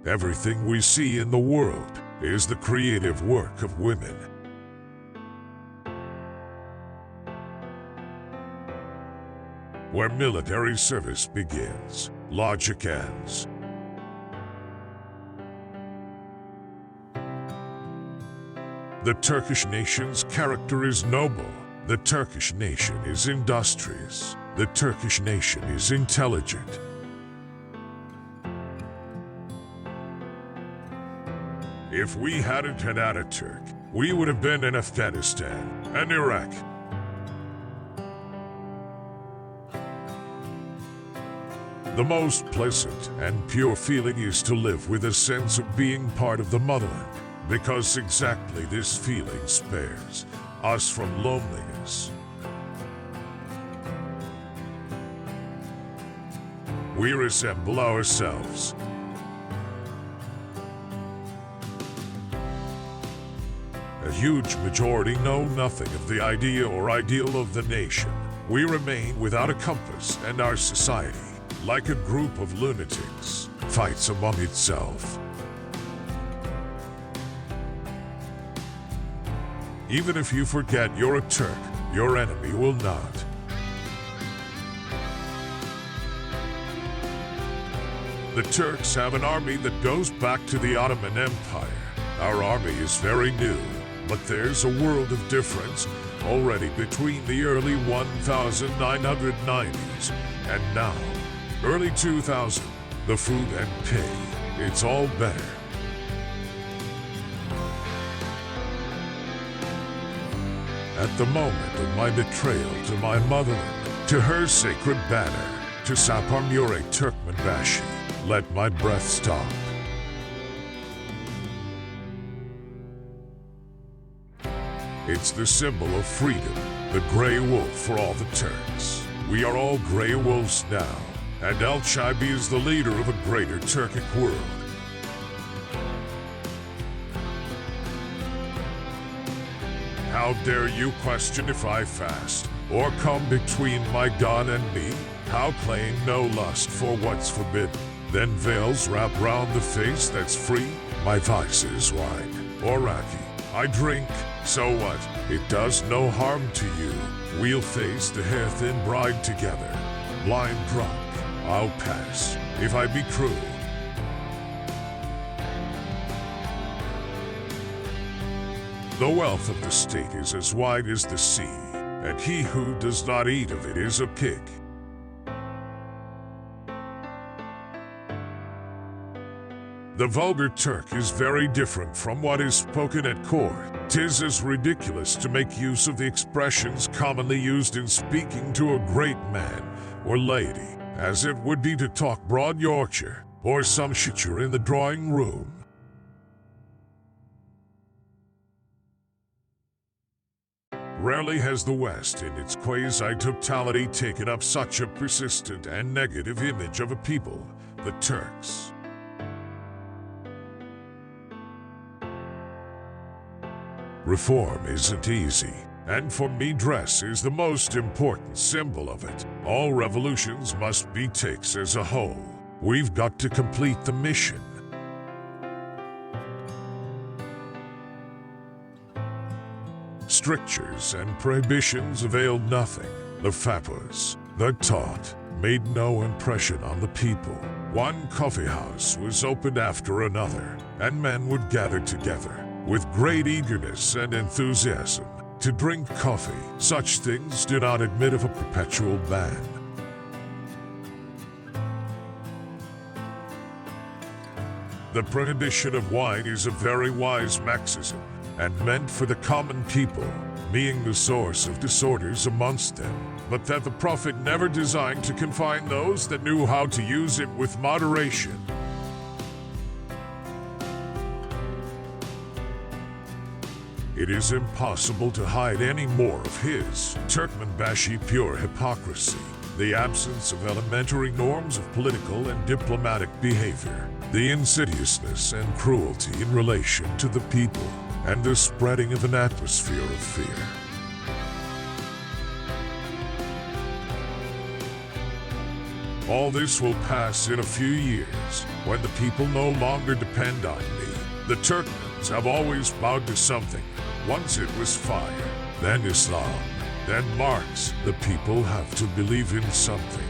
Everything we see in the world is the creative work of women. Where military service begins, logic ends. The Turkish nation's character is noble. The Turkish nation is industrious. The Turkish nation is intelligent. If we hadn't had Ataturk, we would have been in Afghanistan and Iraq. The most pleasant and pure feeling is to live with a sense of being part of the motherland, because exactly this feeling spares us from loneliness. We resemble ourselves. A huge majority know nothing of the idea or ideal of the nation. We remain without a compass, and our society, like a group of lunatics, fights among itself. Even if you forget you're a Turk, your enemy will not. The Turks have an army that goes back to the Ottoman Empire. Our army is very new, but there's a world of difference already between the early 1990s and now. Early 2000, the food and pay, it's all better. At the moment of my betrayal to my motherland, to her sacred banner, to Saparmure Turkmenbashi, let my breath stop. It's the symbol of freedom, the gray wolf for all the Turks. We are all gray wolves now, and Al-Shaibi is the leader of a greater Turkic world. How dare you question if I fast, or come between my God and me? How claim no lust for what's forbidden? Then veils wrap round the face that's free? My vice is wine, or raki. I drink, so what? It does no harm to you. We'll face the hair-thin bride together. Blind drunk, I'll pass, if I be true. The wealth of the state is as wide as the sea, and he who does not eat of it is a pig. The vulgar Turk is very different from what is spoken at court. 'Tis as ridiculous to make use of the expressions commonly used in speaking to a great man or lady, as it would be to talk broad Yorkshire, or some shitcher in the drawing room. Rarely has the West in its quasi-totality taken up such a persistent and negative image of a people, the Turks. Reform isn't easy, and for me dress is the most important symbol of it. All revolutions must be takes as a whole. We've got to complete the mission. Strictures and prohibitions availed nothing. The fatwas, the taught, made no impression on the people. One coffee house was opened after another, and men would gather together with great eagerness and enthusiasm to drink coffee. Such things do not admit of a perpetual ban. The prohibition of wine is a very wise maxim, and meant for the common people, being the source of disorders amongst them, but that the Prophet never designed to confine those that knew how to use it with moderation. It is impossible to hide any more of his Turkmenbashi pure hypocrisy, the absence of elementary norms of political and diplomatic behavior, the insidiousness and cruelty in relation to the people, and the spreading of an atmosphere of fear. All this will pass in a few years, when the people no longer depend on me. The Turkmens have always bowed to something. Once it was fire, then Islam, then Marx. The people have to believe in something.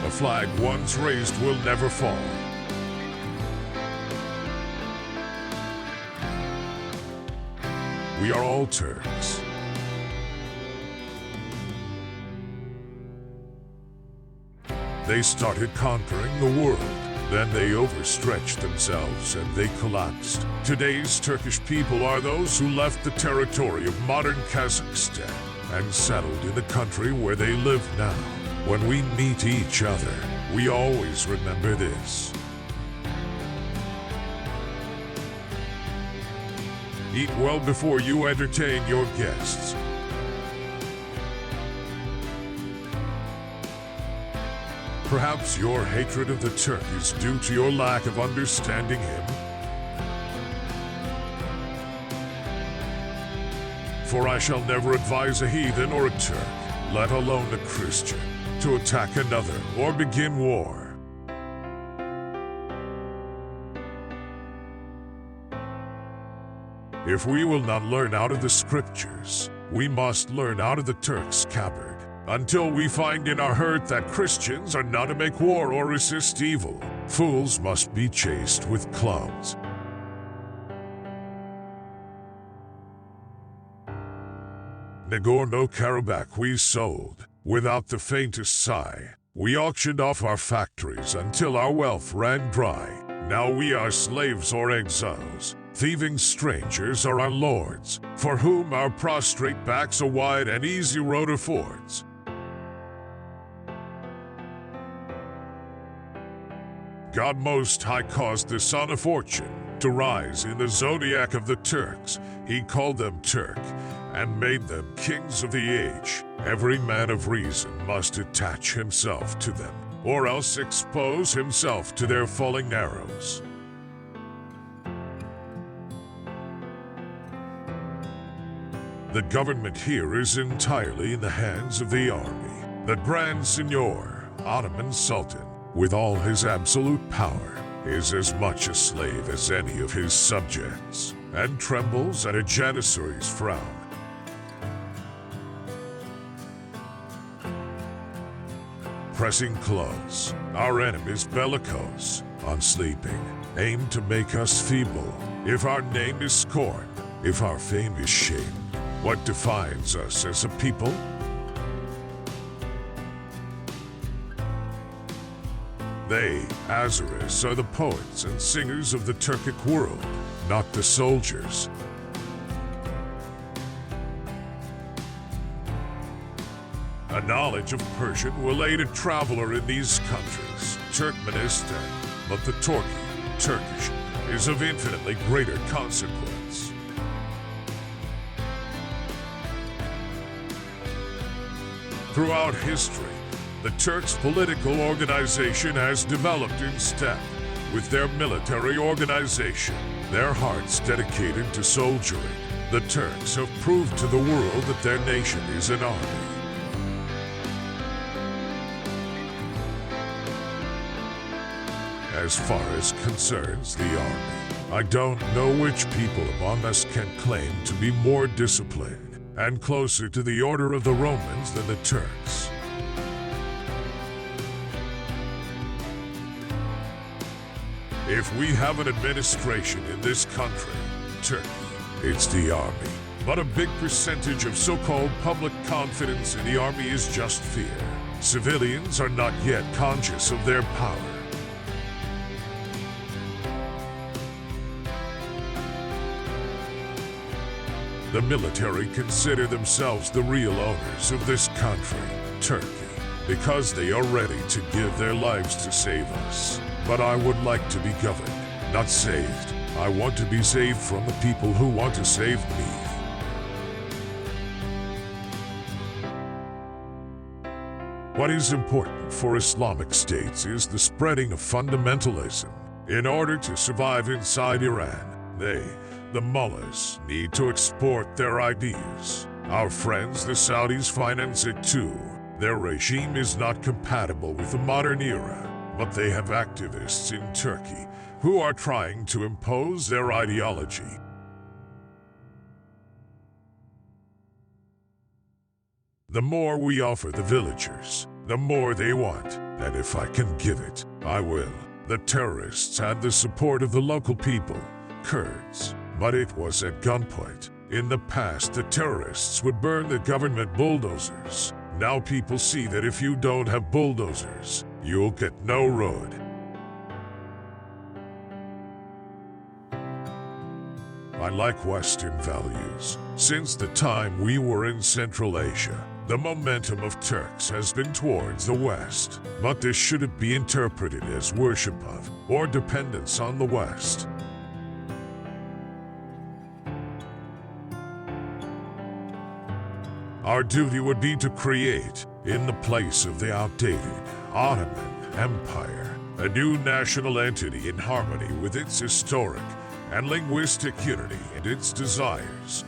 A flag once raised will never fall. We are all Turks. They started conquering the world. Then they overstretched themselves and they collapsed. Today's Turkish people are those who left the territory of modern Kazakhstan and settled in the country where they live now. When we meet each other, we always remember this. Eat well before you entertain your guests. Perhaps your hatred of the Turk is due to your lack of understanding him. For I shall never advise a heathen or a Turk, let alone a Christian, to attack another or begin war. If we will not learn out of the scriptures, we must learn out of the Turk's cupboard. Until we find in our heart that Christians are not to make war or resist evil, fools must be chased with clubs. Nagorno-Karabakh we sold, without the faintest sigh. We auctioned off our factories until our wealth ran dry. Now we are slaves or exiles. Thieving strangers are our lords, for whom our prostrate backs a wide and easy road affords. God Most High caused the sun of fortune to rise in the zodiac of the Turks. He called them Turk and made them kings of the age. Every man of reason must attach himself to them, or else expose himself to their falling arrows. The government here is entirely in the hands of the army. The Grand Signor, Ottoman Sultan, with all his absolute power, is as much a slave as any of his subjects, and trembles at a janissary's frown. Pressing close, our enemies bellicose, unsleeping, aim to make us feeble. If our name is scorned, if our fame is shamed, what defines us as a people? They, Azaris, are the poets and singers of the Turkic world, not the soldiers. A knowledge of Persian will aid a traveler in these countries, Turkmenistan, but the Turkish, is of infinitely greater consequence. Throughout history, the Turks' political organization has developed in step with their military organization, their hearts dedicated to soldiering. The Turks have proved to the world that their nation is an army. As far as concerns the army, I don't know which people among us can claim to be more disciplined and closer to the order of the Romans than the Turks. If we have an administration in this country, Turkey, it's the army. But a big percentage of so-called public confidence in the army is just fear. Civilians are not yet conscious of their power. The military consider themselves the real owners of this country, Turkey, because they are ready to give their lives to save us. But I would like to be governed, not saved. I want to be saved from the people who want to save me. What is important for Islamic states is the spreading of fundamentalism. In order to survive inside Iran, they, the mullahs, need to export their ideas. Our friends, the Saudis, finance it too. Their regime is not compatible with the modern era, but they have activists in Turkey who are trying to impose their ideology. The more we offer the villagers, the more they want, and if I can give it, I will. The terrorists had the support of the local people, Kurds, but it was at gunpoint. In the past, the terrorists would burn the government bulldozers. Now people see that if you don't have bulldozers, you'll get no road. I like Western values. Since the time we were in Central Asia, the momentum of Turks has been towards the West, but this shouldn't be interpreted as worship of or dependence on the West. Our duty would be to create, in the place of the outdated Ottoman Empire, a new national entity in harmony with its historic and linguistic unity and its desires.